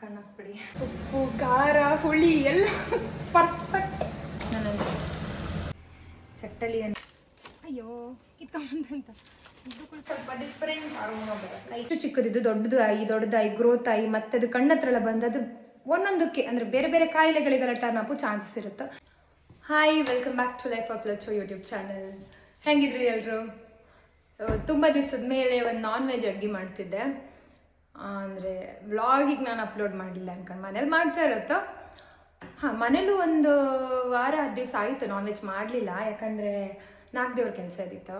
ಕಣಪುಡಿ, ಉಪ್ಪು, ಖಾರ, ಹುಳಿ ಎಲ್ಲ ಪರ್ಫೆಕ್ಟ್. ನನಗೆ ಚಟ್ಟಲಿಯನ್ನು ಅಯ್ಯೋ ಕಿತ್ತಂತ ಇದು ಸ್ವಲ್ಪ ಡಿಫ್ರೆಂಟ್ ಆಗೋಗುತ್ತೆ. ಇಷ್ಟು ಚಿಕ್ಕದಿದ್ದು ದೊಡ್ಡದಾಯಿ ಗ್ರೋತ್ ಆಗಿ ಮತ್ತೆ ಅದು ಕಣ್ಣತ್ರ ಎಲ್ಲ ಬಂದು ಅದು ಒಂದೊಂದಕ್ಕೆ ಅಂದರೆ ಬೇರೆ ಬೇರೆ ಕಾಯಿಲೆಗಳಿಗೆಲ್ಲ ಟರ್ನ್ ಅಪ್ ಚಾನ್ಸಸ್ ಇರುತ್ತೆ. Hi, welcome back to life of Lachcho YouTube channel. ಹೆಂಗಿದ್ರಿ ಎಲ್ಲರೂ? ತುಂಬ ದಿವಸದ ಮೇಲೆ ಒಂದು ನಾನ್ ವೆಜ್ ಅಡುಗೆ ಮಾಡ್ತಿದ್ದೆ. ಅಂದರೆ ವ್ಲಾಗಿಗೆ ನಾನು ಅಪ್ಲೋಡ್ ಮಾಡಿಲ್ಲ ಅನ್ಕೊಂಡು ಮನೇಲಿ ಮಾಡ್ತಾ ಇರುತ್ತೋ. ಹಾಂ, ಮನೇಲೂ ಒಂದು ವಾರ 10 ದಿವಸ ಆಯಿತು ನಾನ್ ವೆಜ್ ಮಾಡಲಿಲ್ಲ, ಯಾಕಂದರೆ 4 ದೇವ್ರ ಕೆಲಸ ಇದ್ದಿತ್ತು.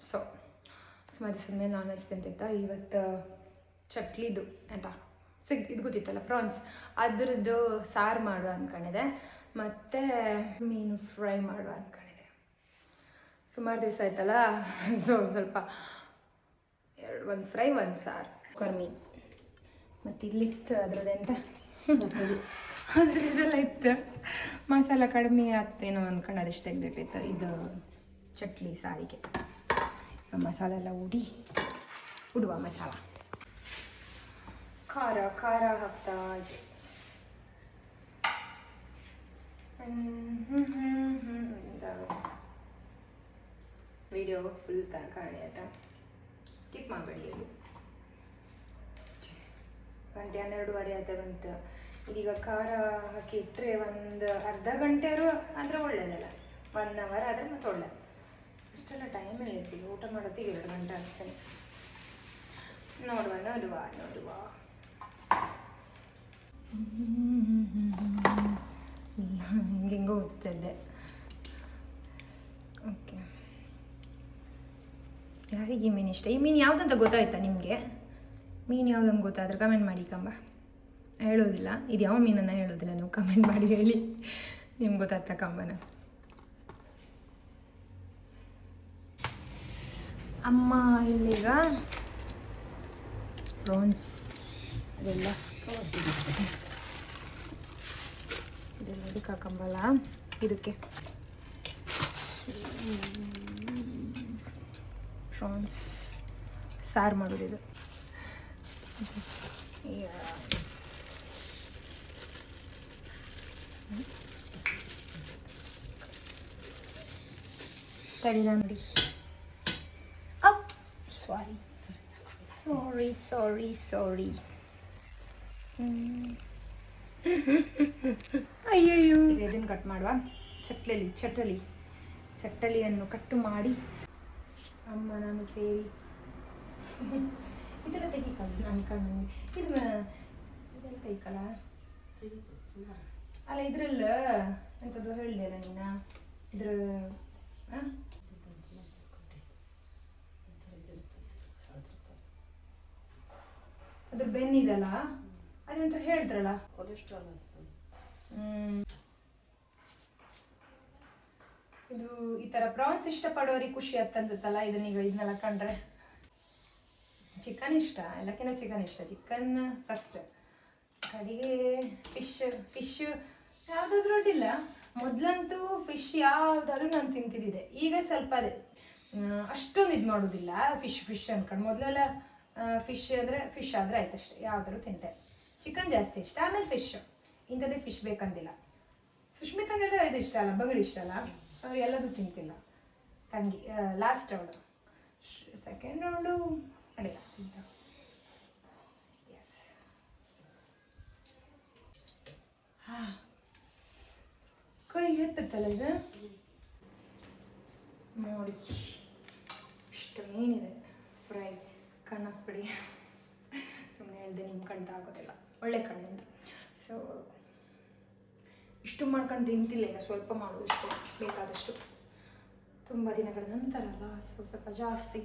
ಸೊ ಸುಮಾರು ದಿವಸದ ಮೇಲೆ ನಾನ್ ವೆಜ್ ತಿಂತಿತ್ತು. ಇವತ್ತು ಚಟ್ಲಿದು ಅಂತ ಇದು ಗೊತ್ತಿತ್ತಲ್ಲ, ಪ್ರಾನ್ಸ್, ಅದ್ರದ್ದು ಸಾರು ಮಾಡುವ ಅಂದ್ಕೊಂಡಿದೆ, ಮತ್ತು ಮೀನು ಫ್ರೈ ಮಾಡುವ ಅಂದ್ಕೊಂಡಿದೆ. ಸುಮಾರು ದಿವಸ ಆಯ್ತಲ್ಲ, ಸೊ ಸ್ವಲ್ಪ ಒಂದು ಫ್ರೈ ಒಂದು ಸಾರು ಕರ್ಮಿ. ಮತ್ತು ಇಲ್ಲಿತ್ತು ಅದ್ರದ್ದೆಂತ ಅದ್ರದ್ದೆಲ್ಲ ಇತ್ತು, ಮಸಾಲ ಕಡಿಮೆ ಆಗ್ತೇನೋ ಅಂದ್ಕೊಂಡು ಅದಷ್ಟು ತೆಗೆದಿಟ್ಟಿತ್ತು. ಇದು ಚಟ್ಲಿ ಸಾರಿಗೆ ಮಸಾಲ ಎಲ್ಲ ಉಡುವ ಮಸಾಲ ಖಾರ ಹಾಕ್ತಾ ಇದೆ. ವಿಡಿಯೋ ಫುಲ್ ಕಾಣಿ ಆಯ್ತಾ, ಸ್ಕಿಪ್ ಮಾಡಬೇಡಿ. ಹೇಳಿ ಗಂಟೆ 12:30 ಆಯ್ತಾ ಬಂತು. ಇದೀಗ ಖಾರ ಹಾಕಿ ಇಟ್ಟರೆ ಒಂದು ಅರ್ಧ ಗಂಟೆ ಅಂದರೆ ಒಳ್ಳೇದಲ್ಲ, 1 ಅವರ್ ಆದರೆ ಮತ್ತೆ ಒಳ್ಳೆ. ಅಷ್ಟೆಲ್ಲ ಟೈಮೇ ಇರ್ತೀವಿ, ಊಟ ಮಾಡೋತ್ತಿಗೆ 2 ಗಂಟೆ ಆಗ್ತದೆ. ನೋಡುವ ಹಿಂಗೆಂಗೋ ಓದ್ತಿದ್ದೆ. ಓಕೆ, ಯಾರಿಗೆ ಈ ಮೀನು ಇಷ್ಟ? ಈ ಮೀನು ಯಾವುದಂತ ಗೊತ್ತಾಯ್ತಾ ನಿಮಗೆ? ಮೀನು ಯಾವುದಂತ ಗೊತ್ತಾದ್ರೆ ಕಮೆಂಟ್ ಮಾಡಿ ಕಂಬ. ಹೇಳೋದಿಲ್ಲ, ಇದು ಯಾವ ಮೀನನ್ನು ಹೇಳೋದಿಲ್ಲ, ನೀವು ಕಮೆಂಟ್ ಮಾಡಿ ಹೇಳಿ ನಿಮ್ಗೆ ಗೊತ್ತಾಗ್ತಾ ಕಂಬನ. ಅಮ್ಮ ಇಲ್ಲೀಗ ಪ್ರಾನ್ಸ್ ಅದೆಲ್ಲ ಇದಕ್ಕೆ ಹಾಕಂಬಲ್ಲ, ಇದಕ್ಕೆ ಪ್ರಾನ್ಸ್ ಸಾರು ಮಾಡೋದು. ಇದು ತಡಿದ ನೋಡಿ. ಸಾರಿ ಅಯ್ಯಯ್ಯೋ. ಇದನ್ನು ಕಟ್ ಮಾಡುವ. ಚಟ್ಟಲಿಯನ್ನು ಕಟ್ಟು ಮಾಡಿ ಅಮ್ಮ ನಾನು ಸೇರಿ ಇದೆಲ್ಲ ತೆಗಿಕಲ್ಲ, ನಾನು ಕಣ್ಣು ಇದೆಲ್ಲ ತೆಗಿಕಲ್ಲ ಅಲ್ಲ. ಇದ್ರಲ್ಲ ಎಂಥದ್ದು ಹೇಳಿದೆ ನೀನು, ಇದ್ರ ಅದ್ರ ಬೆನ್ನಿದಲ್ಲ, ಅದೆಂತ ಹೇಳಿದ್ರಲ್ಲ, ಕೊಲೆಸ್ಟ್ರಾಲ್. ಇದು ಈ ಥರ ಪ್ರಾನ್ಸ್ ಇಷ್ಟಪಡೋರಿಗೆ ಖುಷಿ ಆಗ್ತಂತಲ್ಲ. ಇದನ್ನೆಲ್ಲ ಕಂಡ್ರೆ ಚಿಕನ್ ಇಷ್ಟ, ಎಲ್ಲಕ್ಕಿಂತ ಚಿಕನ್ ಇಷ್ಟ. ಚಿಕನ್ ಫಸ್ಟ್, ಕಡೆಗೆ ಫಿಶ್ ಯಾವುದಾದ್ರೂ ಅಡ್ಡಿಲ್ಲ. ಮೊದಲಂತೂ ಫಿಶ್ ಯಾವುದಾದ್ರೂ ನಾನು ತಿಂತಿದ್ದೆ. ಈಗ ಸ್ವಲ್ಪ ಅದೇ ಅಷ್ಟೊಂದು ಇದು ಮಾಡೋದಿಲ್ಲ, ಫಿಶ್ ಅನ್ಕೊಂಡು. ಮೊದಲೆಲ್ಲ ಫಿಶ್ ಆದರೆ ಆಯ್ತಷ್ಟೇ, ಯಾವುದಾದ್ರು ತಿಂತೆ. ಚಿಕನ್ ಜಾಸ್ತಿ ಇಷ್ಟ, ಆಮೇಲೆ ಫಿಶ್. ಇಂಥದ್ದೇ ಫಿಶ್ ಬೇಕಂತಿಲ್ಲ. ಸುಷ್ಮಿತಾಗೆಲ್ಲ ಇದು ಇಷ್ಟ ಅಲ್ಲ, ಬಗಳು ಇಷ್ಟ ಅಲ್ಲ, ಅವ್ರು ಎಲ್ಲದೂ ತಿಂತಿಲ್ಲ. ತಂಗಿ ಲಾಸ್ಟ್ ಅವಳು, ಸೆಕೆಂಡ್ ಅವಳು ಅಡಿಲ್ಲ ತಿಂತ. ಎಸ್, ಕೈ ಎತ್ತತ್ತಲ್ಲ ಇದು ನೋಡಿ. ಇಷ್ಟು ಮೀನಿದೆ ಫ್ರೈ, ಕಣಪುಡಿ. ಸುಮ್ಮನೆ ಹೇಳಿದೆ, ನಿಮ್ಮ ಕಣ್ಣು ಆಗೋದಿಲ್ಲ, ಒಳ್ಳೆ ಕಣ್ಣಿಂದ. ಸೊ ಇಷ್ಟು ಮಾಡ್ಕೊಂಡು ತಿಂತಿಲ್ಲ, ಈಗ ಸ್ವಲ್ಪ ಮಾಡೋದು ಇಷ್ಟು ಬೇಕಾದಷ್ಟು. ತುಂಬ ದಿನಗಳ ನಂತರ ಅಲ್ಲ, ಸ್ವಲ್ಪ ಜಾಸ್ತಿ.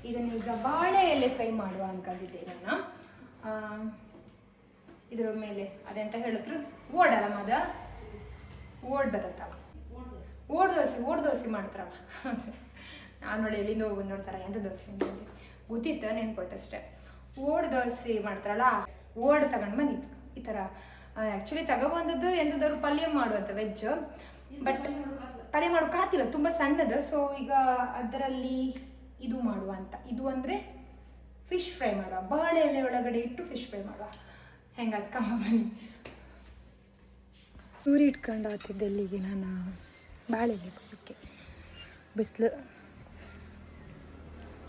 ಇದನ್ನು ಈಗ ಬಾಳೆ ಎಲೆ ಫ್ರೈ ಮಾಡುವ ಅನ್ಕೊಂಡಿದ್ದೆ ನಾನು. ಇದರ ಮೇಲೆ ಅದೆಂತ ಹೇಳಿದ್ರು, ಓಡಲ್ಲ ಮದ ಓಡ್ ಬರುತ್ತಲ್ಲ, ಓಡ್ ದೋಸೆ ಮಾಡ್ತಾರಲ್ಲ. ನಾನು ನೋಡಿ ಎಲ್ಲಿಂದ ಹೋಗಿ ನೋಡ್ತಾರ ಎಂಥ ದೋಸೆ ಅಂತ ಗೊತ್ತಿತ್ತು, ನೆನ್ಕೋಯ್ತಷ್ಟೇ. ಓಡ್ ದೋಸೆ ಮಾಡ್ತಾರಲ್ಲ, ಓಡ್ ತಗೊಂಡು ಬಂದಿತ್ತು ಈ ಥರ. ಆ್ಯಕ್ಚುಲಿ ತಗೊಬಂದದ್ದು ಎಂಥದಾದ್ರು ಪಲ್ಯ ಮಾಡುವಂಥ ವೆಜ್, ಬಟ್ ಪಲ್ಯ ಮಾಡೋಕ್ಕಾಗ್ತಿಲ್ಲ, ತುಂಬ ಸಣ್ಣದು. ಸೊ ಈಗ ಅದರಲ್ಲಿ ಇದು ಮಾಡುವ ಅಂತ. ಇದು ಅಂದರೆ ಫಿಶ್ ಫ್ರೈ ಮಾಡುವ, ಬಾಳೆ ಎಲೆ ಒಳಗಡೆ ಇಟ್ಟು ಫಿಶ್ ಫ್ರೈ ಮಾಡುವ. ಹೆಂಗಾದ ಕಮ್ಮ ಬನ್ನಿ. ಸೂರಿ ಇಟ್ಕೊಂಡು ಆಗ್ತಿದ್ದೆ ಇಲ್ಲಿಗೆ ನಾನು ಬಾಳೆ ಎಲೆ ಕೊಡೋಕ್ಕೆ. ಬಿಸಿಲು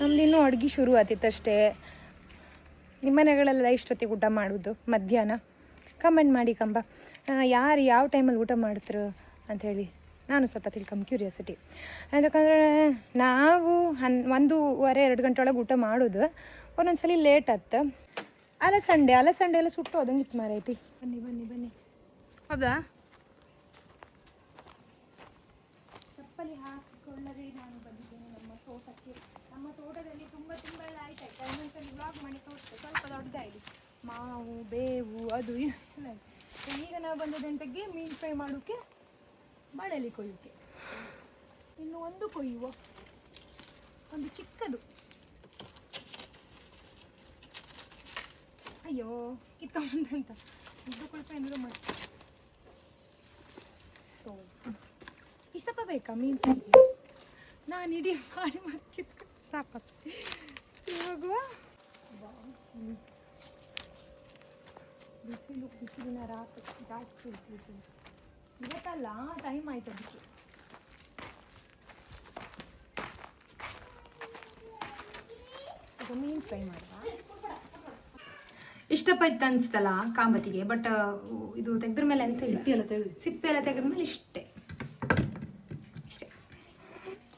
ನಮ್ದಿನ್ನೂ ಅಡುಗೆ ಶುರು ಆತಿತ್ತಷ್ಟೇ. ನಿಮ್ಮ ಮನೆಗಳೆಲ್ಲ ಇಷ್ಟೊತ್ತಿಗೆ ಊಟ ಮಾಡೋದು ಮಧ್ಯಾಹ್ನ? ಕಮೆಂಟ್ ಮಾಡಿ ಕಂಬ, ಯಾರು ಯಾವ ಟೈಮಲ್ಲಿ ಊಟ ಮಾಡ್ತಾರೆ ಅಂಥೇಳಿ ನಾನು ಸ್ವಲ್ಪ ತಿಳ್ಕೊಂಬ ಕ್ಯೂರಿಯಾಸಿಟಿ. ಯಾಕಂದರೆ ನಾವು 1:30-2 ಗಂಟೆ ಒಳಗೆ ಊಟ ಮಾಡೋದು. ಒಂದೊಂದ್ಸಲ ಲೇಟ್ ಆಯ್ತು. ಅಲಸಂಡೆ ಎಲ್ಲ ಸುಟ್ಟು ಅದಂಗೆ ಇತ್ತು ಮಾರೈತಿ. ಬನ್ನಿ ಹೌದಾ? ಚಪ್ಪಲಿ ಹಾಕಿಕೊಳ್ಳದೆ ನಾನು ಬಂದಿದ್ದೇನೆ ನಮ್ಮ ತೋಟಕ್ಕೆ. ನಮ್ಮ ತೋಟದಲ್ಲಿ ತುಂಬ ಎಲ್ಲ ಆಯ್ತಾಯ್ತಾ. ಇನ್ನೊಂದ್ಸಲ ವ್ಲಾಗ್ ಮಾಡಿ ತೋರಿಸ್ತೇವೆ. ಸ್ವಲ್ಪ ದೊಡ್ಡದಾಗಿ ಮಾವು ಬೇವು ಅದು ಎಲ್ಲ. ಈಗ ನಾವು ಬಂದದಂತೆಗೆ ಮೀನು ಫ್ರೈ ಮಾಡೋಕ್ಕೆ, ಬಾಳೆಲೆ ಕೊಯ್ಯೋಕ್ಕೆ. ಇನ್ನು ಒಂದು ಕೊಯ್ಯುವ, ಒಂದು ಚಿಕ್ಕದು. ಅಯ್ಯೋ ಕಿತ್ಕೊಂಬಂದಂತ ಇದು ಕೊಯ್ಪ ಏನಾದ್ರು ಮಾಡಿ. ಸೊ ಇಷ್ಟಪ್ಪ ಬೇಕಾ ಮೀನು ಫ್ರೈಗೆ? ನಾನು ಇಡೀ ಮಾಡಿ ಕಿತ್ಕೊಂಡು ಸಾಕಾಗ್ತದೆ. ಇವಾಗ ಬಿಸಿಲಿನ ರಾತ್ರಿ ಜಾಸ್ತಿ ಬಿಸಿಲು. ಇವತ್ತಲ್ಲ ಟೈಮ್ ಆಯ್ತು ಅದಕ್ಕೆ. ಈಗ ಮೀನು ಫ್ರೈ ಮಾಡುವ. ಇಷ್ಟಪ್ಪ ಇತ್ತು ಅನಿಸ್ತಲ್ಲ ಕಾಂಬತಿಗೆ. ಬಟ್ ಇದು ತೆಗೆದ್ರ ಮೇಲೆ ಎಂತ ಸಿಪ್ಪೆ ಎಲ್ಲ ತೆಗೆದ್ಮೇಲೆ ಇಷ್ಟೇ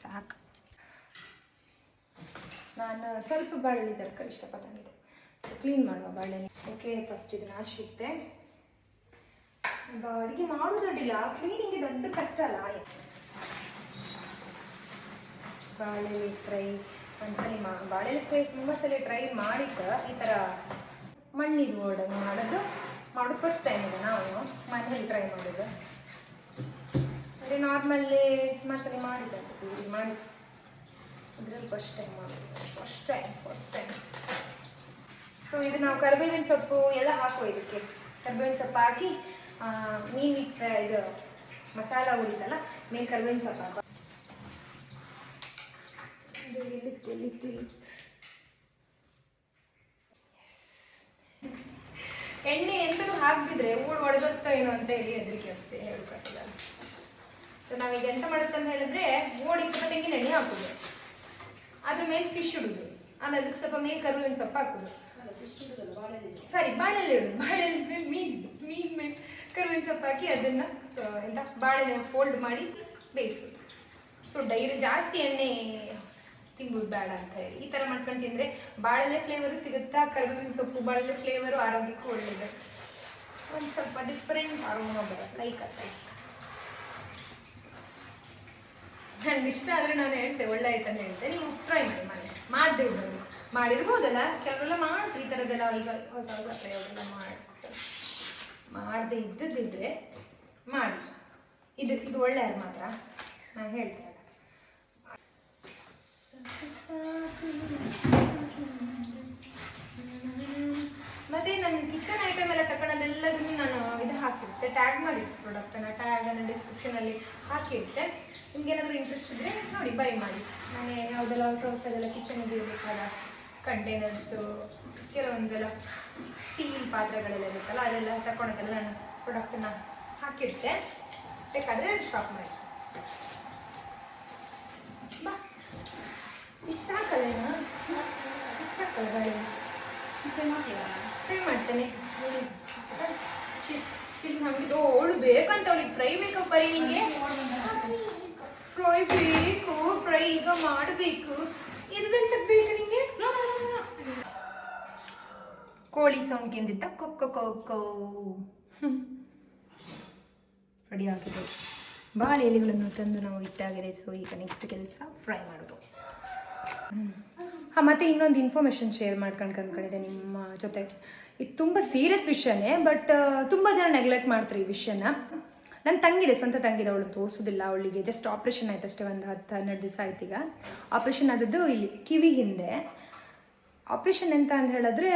ಸಾಕು. ನಾನು ಸ್ವಲ್ಪ ಬಾಳೆಲೆ ತರಕಾರಿ ಇಷ್ಟಪಟ್ಟಂಗಿದೆ. ಕ್ಲೀನ್ ಮಾಡುವ ಬಾಳೆಲೆ. ಓಕೆ, ಫಸ್ಟ್ ಇದನ್ನ ಆಶಿತ್ತೆ. ಅಡುಗೆ ಮಾಡೋದಿಲ್ಲ, ಕ್ಲೀನಿಂಗ್ ದೊಡ್ಡ ಕಷ್ಟ ಅಲ್ಲ. ಬಾಳೆಲೆ ಫ್ರೈ ಒಂದ್ಸಲಿ ಬಾಳೆಲೆ ಫ್ರೈ ತುಂಬ ಸಲ ಟ್ರೈ ಮಾಡಿದ್ದು. ಈ ಥರ ಮಣ್ಣಿದು ಒಳಗೆ ಮಾಡೋದು ಫಸ್ಟ್ ಟೈಮ್ ಇದೆ ನಾವು ಮನೇಲಿ ಟ್ರೈ ಮಾಡೋದು. ಅಂದರೆ ನಾರ್ಮಲ್ಲಿ ಮಸಾಲೆ ಮಾಡಿದ್ದು ಮಾಡಿ ಅದ್ರಲ್ಲಿ ಫಸ್ಟ್ ಟೈಮ್ ಮಾಡೋದು. First time. ಸೊ ಇದು ನಾವು ಕರಿಬೇವಿನ ಸೊಪ್ಪು ಎಲ್ಲ ಹಾಕುವ. ಇದಕ್ಕೆ ಕರಿಬೇವಿನ ಸೊಪ್ಪು ಹಾಕಿ ಮೀನು ಫ್ರೈ ಇದು ಮಸಾಲ ಉಳಿತಲ್ಲ, ಮೀನು ಕರಿಬೇವಿನ ಸೊಪ್ಪು ಹಾಕುವ. ಎಣ್ಣೆ ಎಂತೂ ಹಾಕ್ತಿದ್ರೆ ಊಳು ಒಡೆದೋಗ್ತಾ ಏನೋ ಅಂತ ಹೇಳಿ ಹೆದರಿಕೆ ಅಷ್ಟೇ ಹೇಳ್ಕೊಟ್ಟಿಲ್ಲ. ಸೊ ನಾವೀಗ ಎಂತ ಮಾಡುತ್ತೆ ಅಂತ ಹೇಳಿದ್ರೆ, ಓಡಿಗೆ ಸ್ವಲ್ಪ ತೆಂಗಿನ ಎಣ್ಣೆ ಹಾಕೋದು, ಅದ್ರ ಮೇಲೆ ಫಿಶ್ ಇಡುದು, ಆಮೇಲೆ ಅದಕ್ಕೆ ಸ್ವಲ್ಪ ಮೇಲೆ ಕರಿಬೇವಿನ ಸೊಪ್ಪು ಹಾಕೋದು. ಸಾರಿ, ಬಾಳೆಲೆ ಇಡುದು. ಬಾಳೆಲೆ ಮೇಲೆ ಮೀನು ಮೇಲೆ ಕರಿಬೇವಿನ ಸೊಪ್ಪು ಹಾಕಿ ಅದನ್ನ ಎಂತ ಬಾಳೆಲೆ ಫೋಲ್ಡ್ ಮಾಡಿ ಬೇಯಿಸೋದು. ಸೊ ಜಾಸ್ತಿ ಎಣ್ಣೆ ತಿಂಬುದು ಬೇಡ ಅಂತ ಹೇಳಿ ಈ ಥರ ಮಾಡ್ಕೊಂಡು ತಿಂದರೆ ಬಾಳೆಲೆ ಫ್ಲೇವರು ಸಿಗುತ್ತಾ. ಕರಿಬೇವಿನ ಸೊಪ್ಪು ಬಾಳೆಲೆ ಫ್ಲೇವರು ಆರೋಗ್ಯಕ್ಕೂ ಒಳ್ಳೆಯದು. ಒಂದು ಸ್ವಲ್ಪ ಡಿಫ್ರೆಂಟ್ ಅರೋಮಾ ಬರುತ್ತೆ. ಲೈಕ್ ನನಗೆ ಇಷ್ಟ ಆದರೆ ನಾನು ಹೇಳ್ತೆ ಒಳ್ಳೆ ಆಯ್ತು ಅಂತ ಹೇಳ್ತೆ. ನೀವು ಟ್ರೈ ಮಾಡಿ ಮಾಡದೆ ಇರೋದು ಮಾಡಿರ್ಬೋದಲ್ಲ, ಕೆಲವೆಲ್ಲ ಮಾಡ್ತೀವಿ ಈ ಥರದ್ದೆಲ್ಲ. ಈಗ ಹೊಸ ಪ್ರಯೋಗ ಮಾಡದೆ ಇದ್ದದಿದ್ರೆ ಮಾಡಿ. ಇದು ಒಳ್ಳೆಯದು ಮಾತ್ರ ನಾನು ಹೇಳ್ತೇನೆ. ಮತ್ತೆ ನನ್ನ ಕಿಚನ್ ಐಟಮ್ ಎಲ್ಲ ತಗೊಳ್ಳೋದೆಲ್ಲದನ್ನು ನಾನು ಇದು ಹಾಕಿರುತ್ತೆ, ಟ್ಯಾಗ್ ಮಾಡಿರ್ತೆ. ಪ್ರಾಡಕ್ಟನ್ನು ಟ್ಯಾಗನ್ನು ಡಿಸ್ಕ್ರಿಪ್ಷನಲ್ಲಿ ಹಾಕಿರುತ್ತೆ. ನಿಮ್ಗೆ ಏನಾದರೂ ಇಂಟ್ರೆಸ್ಟ್ ಇದ್ದರೆ ನೋಡಿ, ಬೈ ಮಾಡಿ. ನಾನು ಯಾವುದೆಲ್ಲ ಹೊಸದೆಲ್ಲ ಕಿಚನ್ಗೆ ಬೇಕಾದ ಕಂಟೈನರ್ಸು, ಕೆಲವೊಂದೆಲ್ಲ ಸ್ಟೀಲ್ ಪಾತ್ರೆಗಳೆಲ್ಲ ಇರುತ್ತಲ್ಲ, ಅದೆಲ್ಲ ತಗೊಳೋದೆಲ್ಲ ನಾನು ಪ್ರಾಡಕ್ಟನ್ನು ಹಾಕಿರುತ್ತೆ. ಬೇಕಾದರೆ ಸ್ಟಾಪ್ ಮಾಡಿ. ಬಾ, ಇಷ್ಟು ಸಾಕಲ್ಲೇನಾ? ಇಷ್ಟು ಸಾಕಲ್ಲ ಬಾಳೆ ಫ್ರೈ ಮಾಡ್ತೇನೆ. ನಮಗೆ ಅವಳು ಬೇಕಂತ, ಅವಳಿಗೆ ಫ್ರೈ ಬೇಕಪ್ಪ. ನಿಮಗೆ ಫ್ರೈ ಬೇಕು, ಫ್ರೈ ಈಗ ಮಾಡಬೇಕು. ಇದೆಂತ ಬೇಕು ನಿಮಗೆ? ಕೋಳಿ ಸೌಂಡ್ ಕೆಂದಿತ್ತ ಕೊಕ್ಕೋ ರೆಡಿ ಆಗಿದೆ. ಬಾಳೆ ಎಲೆಗಳನ್ನು ತಂದು ನಾವು ಇಟ್ಟಾಗಿದೆ. ಸೊ ಈಗ ನೆಕ್ಸ್ಟ್ ಕೆಲಸ ಫ್ರೈ ಮಾಡೋದು. ಮತ್ತು ಇನ್ನೊಂದು ಇನ್ಫಾರ್ಮೇಷನ್ ಶೇರ್ ಮಾಡ್ಕೊಂಡಿದೆ ನಿಮ್ಮ ಜೊತೆ. ಇದು ತುಂಬ ಸೀರಿಯಸ್ ವಿಷಯನೇ, ಬಟ್ ತುಂಬ ಜನ ನೆಗ್ಲೆಕ್ಟ್ ಮಾಡ್ತಾರೆ ಈ ವಿಷಯನ. ನನ್ನ ತಂಗಿದೆ, ಸ್ವಂತ ತಂಗಿದೆ, ಅವಳು ತೋರಿಸೋದಿಲ್ಲ. ಅವಳಿಗೆ ಜಸ್ಟ್ ಆಪ್ರೇಷನ್ ಆಯ್ತು ಅಷ್ಟೇ, ಒಂದು 10-12 ದಿವಸ ಆಯ್ತು. ಈಗ ಆಪ್ರೇಷನ್ ಆದದ್ದು ಇಲ್ಲಿ ಕಿವಿ ಹಿಂದೆ. ಆಪ್ರೇಷನ್ ಎಂತ ಅಂತ ಹೇಳಿದ್ರೆ,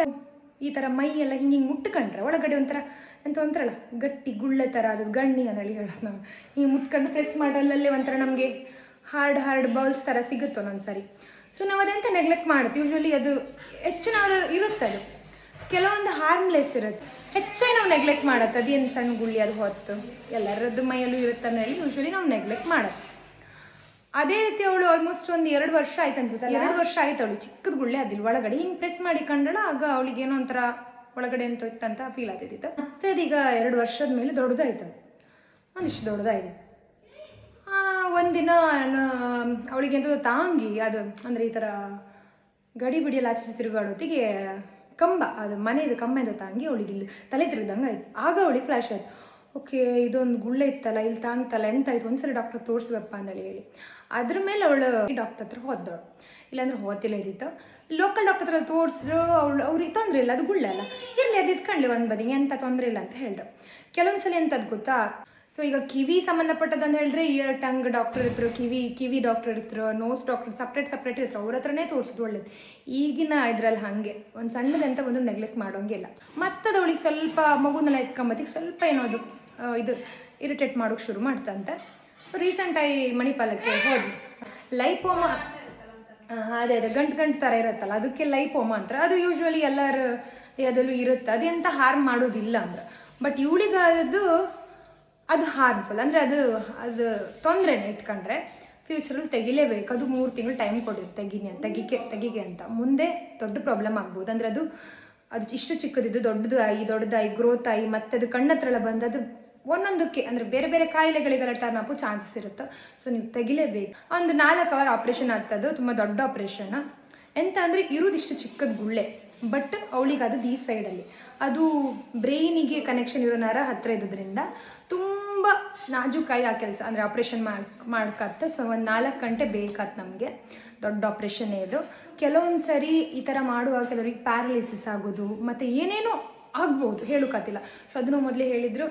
ಈ ಥರ ಮೈ ಎಲ್ಲ ಹಿಂಗೆ ಮುಟ್ಕೊಂಡ್ರೆ ಒಳಗಡೆ ಒಂಥರಲ್ಲ ಗಟ್ಟಿ ಗುಳ್ಳೆ ಥರ, ಅದು ಗಣ್ಣಿ ಅಂತ ಹೇಳೋದು ನಾವು. ಹಿಂಗೆ ಮುಟ್ಕೊಂಡು ಪ್ರೆಸ್ ಮಾಡಲ್ಲೇ ಒಂಥರ ನಮಗೆ ಹಾರ್ಡ್ ಬೌಲ್ಸ್ ಥರ ಸಿಗುತ್ತೆ ಒಂದೊಂದು ಸಾರಿ. ಸೊ ನಾವು ಅದೆಂತ ನೆಗ್ಲೆಕ್ಟ್ ಮಾಡುತ್ತೆ. ಯೂಶ್ವಲಿ ಅದು ಹೆಚ್ಚಿನವರು ಇರುತ್ತೆ, ಅದು ಕೆಲವೊಂದು ಹಾರ್ಮ್ಲೆಸ್ ಇರುತ್ತೆ, ಹೆಚ್ಚಾಗಿ ನಾವು ನೆಗ್ಲೆಕ್ಟ್ ಮಾಡುತ್ತೆ. ಅದೇನು ಸಣ್ಣ ಗುಳ್ಳಿ ಅದು ಹೊತ್ತು ಎಲ್ಲರದ್ದು ಮೈಯಲ್ಲೂ ಇರುತ್ತೆ ಅನ್ನೋದು ಯೂಶ್ವಲಿ ನಾವು ನೆಗ್ಲೆಕ್ಟ್ ಮಾಡುತ್ತೆ. ಅದೇ ರೀತಿ ಅವಳು ಆಲ್ಮೋಸ್ಟ್ ಒಂದು 2 ವರ್ಷ ಆಯ್ತು ಅನ್ಸುತ್ತೆ, 2 ವರ್ಷ ಆಯ್ತು ಅವಳು ಚಿಕ್ಕದ ಗುಳ್ಳೆ ಅದಿಲ್ಲ ಒಳಗಡೆ ಹಿಂಗೆ ಪ್ರೆಸ್ ಮಾಡಿ ಕಂಡಳ. ಆಗ ಅವಳಿಗೆ ಏನೋ ಒಂಥರ ಒಳಗಡೆ ಎಂತ ಇತ್ತಂತ ಫೀಲ್ ಆಗ್ತಿತ್ತು. ಮತ್ತೆ ಅದೀಗ 2 ವರ್ಷದ ಮೇಲೆ ದೊಡ್ಡದಾಯ್ತು, ಒಂದಿಷ್ಟು ದೊಡ್ಡದಾಗಿದೆ. ಒಂದಿನ ಅವಳಿಗೆ ಎಂಥದ್ದು ತಾಂಗಿ ಅದು ಅಂದರೆ ಈ ಥರ ಗಡಿ ಬಿಡಿಯಲ್ಲಿ ಆಚೆ ತಿರುಗಾಡೋತ್ತಿಗೆ ಕಂಬ, ಅದು ಮನೆಯದು ಕಂಬ ತಾಂಗಿ ಅವಳಿಗೆ ಇಲ್ಲಿ ತಲೆ ತಿರುಗ್ದಂಗೆ ಆಯ್ತು. ಆಗ ಅವಳಿಗೆ ಫ್ಲ್ಯಾಶ್ ಆಯ್ತು, ಓಕೆ ಇದೊಂದು ಗುಳ್ಳೆ ಇತ್ತಲ್ಲ ಇಲ್ಲಿ ತಾಂಗ್ತಲ್ಲ ಎಂತ ಆಯ್ತು, ಒಂದ್ಸಲ ಡಾಕ್ಟರ್ ತೋರಿಸ್ಬೇಕಪ್ಪ ಅಂತೇಳಿ ಹೇಳಿ ಅದ್ರ ಮೇಲೆ ಅವಳು ಡಾಕ್ಟರ್ ಹತ್ರ ಹೋದವಳು. ಇಲ್ಲಾಂದ್ರೆ ಹೋತಿಲ್ಲ ಇದ್ದಿತ್ತು, ಲೋಕಲ್ ಡಾಕ್ಟರ್ ಹತ್ರ ತೋರಿಸಿದ್ರು. ಅವ್ರಿಗೆ ತೊಂದರೆ ಇಲ್ಲ, ಅದು ಗುಳ್ಳೆ ಅಲ್ಲ, ಇರಲಿ ಅದು ಇದ್ಕೊಳ್ಳಿ ಒಂದು ಬದಿಗೆ, ಎಂಥ ತೊಂದರೆ ಇಲ್ಲ ಅಂತ ಹೇಳಿದ್ರು. ಕೆಲವೊಂದ್ಸಲ ಎಂಥದ್ದು ಗೊತ್ತಾ, ಸೊ ಈಗ ಕಿವಿ ಸಂಬಂಧಪಟ್ಟದಂತ ಹೇಳಿದ್ರೆ ಇಯರ್ ಟಂಗ್ ಡಾಕ್ಟರ್ ಇದ್ರು, ಕಿವಿ ಡಾಕ್ಟರ್ ಇದ್ರು, ನೋಸ್ ಡಾಕ್ಟರ್ ಸಪ್ರೇಟ್ ಇರ್ತಾರೆ, ಅವ್ರ ಹತ್ರನೇ ತೋರಿಸೋದು ಒಳ್ಳೇದು. ಈಗಿನ ಇದ್ರಲ್ಲಿ ಹಾಗೆ ಒಂದು ಸಣ್ಣದಂತ ಒಂದು ನೆಗ್ಲೆಕ್ಟ್ ಮಾಡೋಂಗಿಲ್ಲ. ಮತ್ತದು ಅವಳಿಗೆ ಸ್ವಲ್ಪ ಮಗುನೆಲ್ಲ ಎತ್ಕೊಂಬತ್ತಿಗೆ ಸ್ವಲ್ಪ ಏನೋದು ಇದು ಇರಿಟೇಟ್ ಮಾಡೋಕೆ ಶುರು ಮಾಡ್ತಂತೆ. ರೀಸೆಂಟಾಗಿ ಮಣಿಪಾಲಕ್ಕೆ ಹೋದ್ವಿ. ಲೈಪೋಮಾ, ಅದೇ ಗಂಟು ಥರ ಇರುತ್ತಲ್ಲ ಅದಕ್ಕೆ ಲೈಪೋಮಾ ಅಂತಾರೆ. ಅದು ಯೂಶ್ವಲಿ ಎಲ್ಲರ ಅದರಲ್ಲೂ ಇರುತ್ತೆ, ಅದೆಂತ ಹಾರ್ಮ್ ಮಾಡೋದಿಲ್ಲ ಅಂದ್ರೆ. ಬಟ್ ಇವಳಿಗಾದದ್ದು ಅದು ಹಾರ್ಮ್ಫುಲ್, ಅಂದರೆ ಅದು ತೊಂದರೆನೇ ಇಟ್ಕೊಂಡ್ರೆ ಫ್ಯೂಚರಲ್ಲಿ ತೆಗಿಲೇಬೇಕು. ಅದು 3 ತಿಂಗಳು ಟೈಮ್ ಕೊಟ್ಟಿರುತ್ತೆ ತೆಗಿಗೆ ಅಂತ. ಮುಂದೆ ದೊಡ್ಡ ಪ್ರಾಬ್ಲಮ್ ಆಗ್ಬೋದು. ಅಂದರೆ ಅದು ಇಷ್ಟು ಚಿಕ್ಕದಿದ್ದು ದೊಡ್ಡದಾಗಿ ಗ್ರೋತ್ ಆಗಿ ಮತ್ತೆ ಅದು ಕಣ್ಣತ್ರ ಎಲ್ಲ ಬಂದು ಅದು ಒಂದೊಂದಕ್ಕೆ ಅಂದರೆ ಬೇರೆ ಬೇರೆ ಕಾಯಿಲೆಗಳಿಗೆಲ್ಲ ಟರ್ನ್ ಆಗೋ ಚಾನ್ಸಸ್ ಇರುತ್ತೆ. ಸೊ ನೀವು ತೆಗಿಲೇಬೇಕು. ಒಂದು 4 ಅವರ್ ಆಪ್ರೇಷನ್ ಆಗ್ತದೆ, ತುಂಬ ದೊಡ್ಡ ಆಪ್ರೇಷನ್. ಎಂತ ಅಂದರೆ ಇರೋದಿಷ್ಟು ಚಿಕ್ಕದ ಗುಳ್ಳೆ, ಬಟ್ ಅವಳಿಗೆ ಅದು ಈ ಸೈಡಲ್ಲಿ ಅದು ಬ್ರೈನಿಗೆ ಕನೆಕ್ಷನ್ ಇರೋ ನರ ಹತ್ರ ಇರೋದ್ರಿಂದ ತುಂಬ ನಾಜೂಕಾಯಿ ಆ ಕೆಲಸ, ಅಂದರೆ ಆಪ್ರೇಷನ್ ಮಾಡ್ಕತ್ತೆ. ಸೊ ಒಂದು 4 ಗಂಟೆ ಬೇಕಾತ್ ನಮಗೆ, ದೊಡ್ಡ ಆಪ್ರೇಷನ್ನೇ ಇದು. ಕೆಲವೊಂದು ಸರಿ ಈ ಥರ ಮಾಡುವಾಗ ಕೆಲವರಿಗೆ ಪ್ಯಾರಲಿಸಿಸ್ ಆಗೋದು ಮತ್ತು ಏನೇನೋ ಆಗ್ಬೋದು, ಹೇಳೋಕ್ಕಾತಿಲ್ಲ. ಸೊ ಅದನ್ನು ಮೊದಲೇ ಹೇಳಿದರು.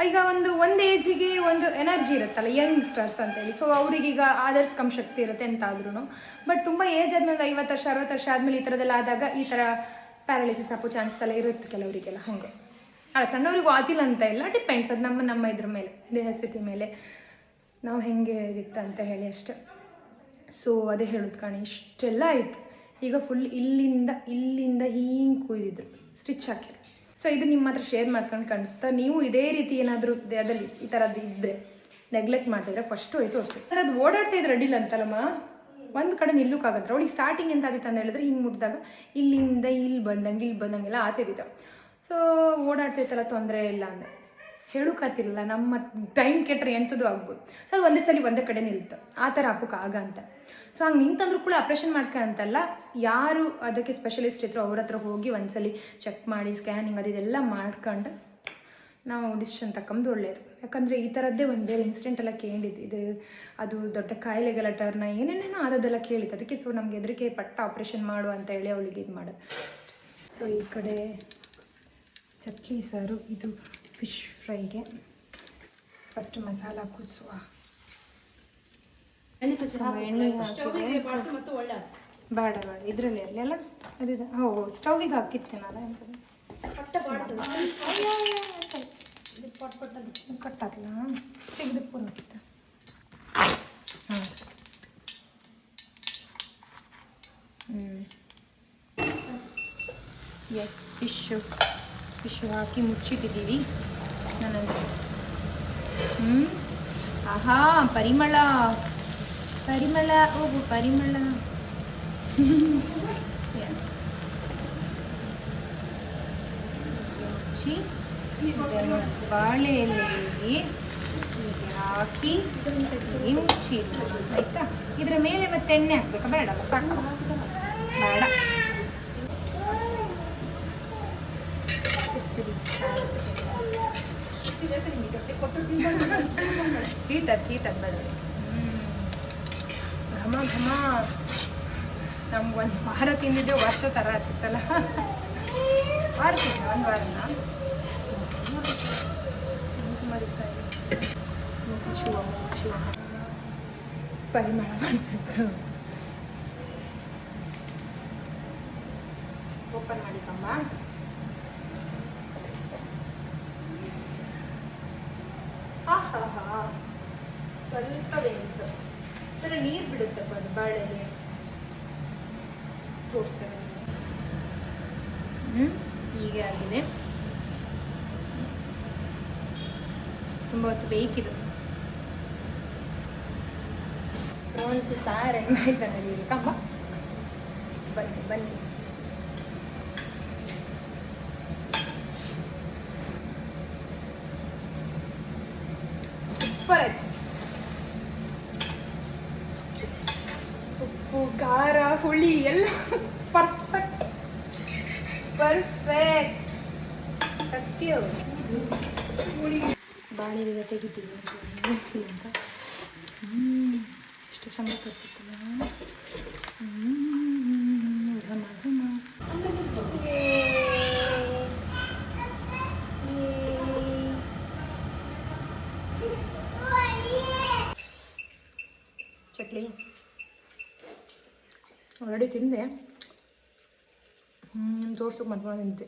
ಈಗ ಒಂದು ಏಜಿಗೆ ಒಂದು ಎನರ್ಜಿ ಇರುತ್ತಲ್ಲ, ಯಂಗ್ಸ್ಟರ್ಸ್ ಅಂತೇಳಿ. ಸೊ ಅವ್ರಿಗೀಗ ಆಧರಿಸ್ಕಂ ಶಕ್ತಿ ಇರುತ್ತೆ ಎಂತಾದ್ರೂ. ಬಟ್ ತುಂಬ ಏಜ್ ಆದ್ಮೇಲೆ 50 ವರ್ಷ 60 ವರ್ಷ ಆದಮೇಲೆ ಈ ಥರದ್ದೆಲ್ಲ ಆದಾಗ ಈ ಥರ ಪ್ಯಾರಲಿಸಿಸ್ ಆಗೋ ಚಾನ್ಸ್ ಎಲ್ಲ ಇರುತ್ತೆ ಕೆಲವರಿಗೆಲ್ಲ. ಹಂಗೆ ಸಣ್ಣವ್ರಿಗೂ ಆತಿಲ್ಲ ಅಂತ ಇಲ್ಲ, ಡಿಪೆಂಡ್ಸ್. ಅದು ನಮ್ಮ ಇದ್ರ ಮೇಲೆ, ದೇಹ ಸ್ಥಿತಿ ಮೇಲೆ ನಾವು ಹೆಂಗೆ ಇರುತ್ತೆ ಅಂತ ಹೇಳಿ ಅಷ್ಟೆ. ಸೊ ಅದೇ ಹೇಳೋದು ಕಾಣಿ, ಇಷ್ಟೆಲ್ಲ ಆಯಿತು. ಈಗ ಫುಲ್ ಇಲ್ಲಿಂದ ಹಿಂಗೆ ಕೂದಿದ್ರು, ಸ್ಟಿಚ್ ಹಾಕಿದ್ರು. ಸೊ ಇದು ನಿಮ್ಮ ಹತ್ರ ಶೇರ್ ಮಾಡ್ಕೊಂಡು ಕಾಣಿಸ್ತಾ, ನೀವು ಇದೇ ರೀತಿ ಏನಾದರೂ ದೇಹದಲ್ಲಿ ಈ ಥರದ್ದು ಇದ್ದರೆ ನೆಗ್ಲೆಕ್ಟ್ ಮಾಡ್ತಿದ್ರೆ ಫಸ್ಟು ಹೋಯ್ತು ತೋರಿಸಿ. ಅದು ಓಡಾಡ್ತಾ ಇದ್ರೆ ಅಡ್ಡಿಲ್ಲ ಅಂತಲ್ಲಮ್ಮ, ಒಂದು ಕಡೆ ನಿಲ್ಲೋಕ್ಕಾಗತ್ತೆ. ಅವಳಿಗೆ ಸ್ಟಾರ್ಟಿಂಗ್ ಎಂತ ಆದಿತ್ತು ಅಂತ ಹೇಳಿದ್ರೆ ಹಿಂಗೆ ಮುಟ್ಟಿದಾಗ ಇಲ್ಲಿಂದ ಇಲ್ಲಿ ಬಂದಂಗೆಲ್ಲ ಆತಿದ್ದಿತ್ತು. ಸೊ ಓಡಾಡ್ತೈತಲ್ಲ ತೊಂದರೆ ಇಲ್ಲ ಅಂದರೆ ಹೇಳೋಕ್ಕಾತಿಲ್ಲ, ನಮ್ಮ ಟೈಮ್ ಕೆಟ್ಟರೆ ಎಂಥದ್ದು ಆಗ್ಬೋದು. ಸೊ ಅದು ಒಂದೇ ಸಲ ಒಂದೇ ಕಡೆ ನಿಲ್ತು, ಆ ಥರ ಹಾಕೋಕ್ಕಾಗ ಅಂತ. ಸೊ ಹಂಗೆ ನಿಂತಂದ್ರೂ ಕೂಡ ಆಪ್ರೇಷನ್ ಅಂತಲ್ಲ, ಯಾರು ಅದಕ್ಕೆ ಸ್ಪೆಷಲಿಸ್ಟ್ ಇದ್ರು ಅವ್ರ ಹತ್ರ ಹೋಗಿ ಒಂದ್ಸಲಿ ಚೆಕ್ ಮಾಡಿ ಸ್ಕ್ಯಾನಿಂಗ್ ಅದೆಲ್ಲ ಮಾಡ್ಕೊಂಡು ನಾವು ಡಿಸಿಷನ್ ತಗೊಂಡು ಒಳ್ಳೆಯದು. ಯಾಕಂದರೆ ಈ ಥರದ್ದೇ ಒಂದು ಬೇರೆ ಇನ್ಸಿಡೆಂಟ್ ಎಲ್ಲ ಕೇಳಿದ್ದು, ಅದು ದೊಡ್ಡ ಕಾಯಿಲೆಗಳ ಟರ್ನ ಏನೇನೇನೋ ಆದದೆಲ್ಲ ಕೇಳಿತ್ತು. ಅದಕ್ಕೆ ಸೊ ನಮ್ಗೆ ಹೆದರಿಕೆ ಪಟ್ಟ ಆಪ್ರೇಷನ್ ಮಾಡು ಅಂತ ಹೇಳಿ ಅವಳಿಗೆ ಇದು ಮಾಡೋದು. ಸೊ ಈ ಕಡೆ ಚಟ್ನಿ ಸಾರು, ಇದು ಫಿಶ್ ಫ್ರೈಗೆ ಫಸ್ಟ್ ಮಸಾಲ ಕುದಿಸುವ. ಎಣ್ಣೆ ಬೇಡ ಇದರಲ್ಲಿ ಇರಲಿ ಅಲ್ಲ, ಅದಿದೆ. ಸ್ಟೌವಿಗೆ ಹಾಕಿತ್ತೇನಲ್ಲ ಕಟ್ಟಾಕಲ್ಲ, ತೆಗೆದು ಫೋನ್ ಹಾಕಿತ್ತು. ಹಾಂ ಎಸ್, ಫಿಶು ಹಾಕಿ ಮುಚ್ಚಿಟ್ಟಿದ್ದೀವಿ. ಆಹಾ ಪರಿಮಳ, ಓಹೋ ಪರಿಮಳ. ಎಸ್, ಮುಚ್ಚಿ ಬಾಳೆ ಎಲೆಯಲ್ಲಿ ಹಾಕಿ ಮುಚ್ಚಿ ಆಯ್ತಾ. ಇದರ ಮೇಲೆ ಮತ್ತೆ ಎಣ್ಣೆ ಹಾಕ್ಬೇಕಾ? ಬೇಡಲ್ಲ, ಸಾಕು, ಬೇಡ. ಹೀಟದ್ ಬೇಡ. ಘಮ ನಮ್ಗೆ 1 ವಾರ ತಿಂದಿದ್ದೆ ವರ್ಷ ಥರ ಆಗ್ತಿತ್ತಲ್ಲ. ಒಂದು ವಾರನ ತುಂಬ ದಿವಸ ಮುಚ್ಚುವ ಪರಿಮಳ ಮಾಡ್ತಿತ್ತು. ಓಪನ್ ಮಾಡಿಕಮ್ಮ. ಸ್ವಲ್ಪ ಬೇಯಿತು, ಥರ ನೀರು ಬಿಡುತ್ತಪ್ಪ ಅದು ಬಾಳೆಲೆ. ತೋರಿಸ್ತೇನೆ. ಹೀಗೆ ಆಗಿದೆ. ತುಂಬ ಹೊತ್ತು ಬೇಕಿದು. ಪ್ರಾನ್ಸ್ ಸಾರು ಹೆಂಗಾಯ್ತು ನನಗೆ ಕಂಬ. ಬನ್ನಿ ಬನ್ನಿ. ಸೂಪರ್ ಆಯ್ತು. ಉಪ್ಪು ಖಾರ ಹುಳಿ ಎಲ್ಲ ಪರ್ಫೆಕ್ಟ್ ಪರ್ಫೆಕ್ಟ್. ಸತ್ಯ ಹುಳಿ ಬಾಳೆಗೆ ತೆಗಿತೀವಿ ಅಂತ ಎಷ್ಟು ಚೆನ್ನಾಗಿ ತರ್ತಿತ್ತು. ಘಮ ಘಮ. ಚಕ್ಲಿ ಆಲ್ರೆಡಿ ತಿಂದೆ. ತೋರ್ಸೋಕೆ ಮತ್ತೆ ತಿಂತೆ.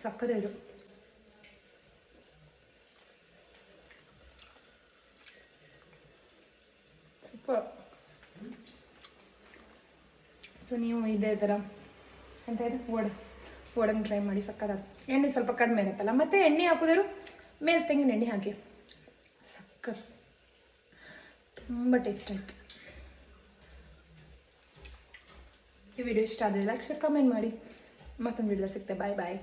ಸಕ್ಕರೆ ಇದು. ಸೂಪರ್. ಸೊ ನೀವು ಇದೇ ಥರ ಎಂತ ಇದು ಓಡನ್ನು ಟ್ರೈ ಮಾಡಿ. ಸಕ್ಕತ್ತಾಗ ಎಣ್ಣೆ ಸ್ವಲ್ಪ ಕಡಿಮೆ ಇರುತ್ತಲ್ಲ, ಮತ್ತು ಎಣ್ಣೆ ಹಾಕಿದ್ರು ಮೇಲೆ ತೆಂಗಿನ ಎಣ್ಣೆ ಹಾಕಿ. ಸಕ್ಕರ್ ತುಂಬ ಟೇಸ್ಟ್ ಆಯಿತು. ಈ ವಿಡಿಯೋ ಇಷ್ಟ ಆದರೆ ಲೈಕ್ ಕಮೆಂಟ್ ಮಾಡಿ. ಮತ್ತೊಂದು ವಿಡಿಯೋ ಸಿಗ್ತೇವೆ. ಬಾಯ್ ಬಾಯ್.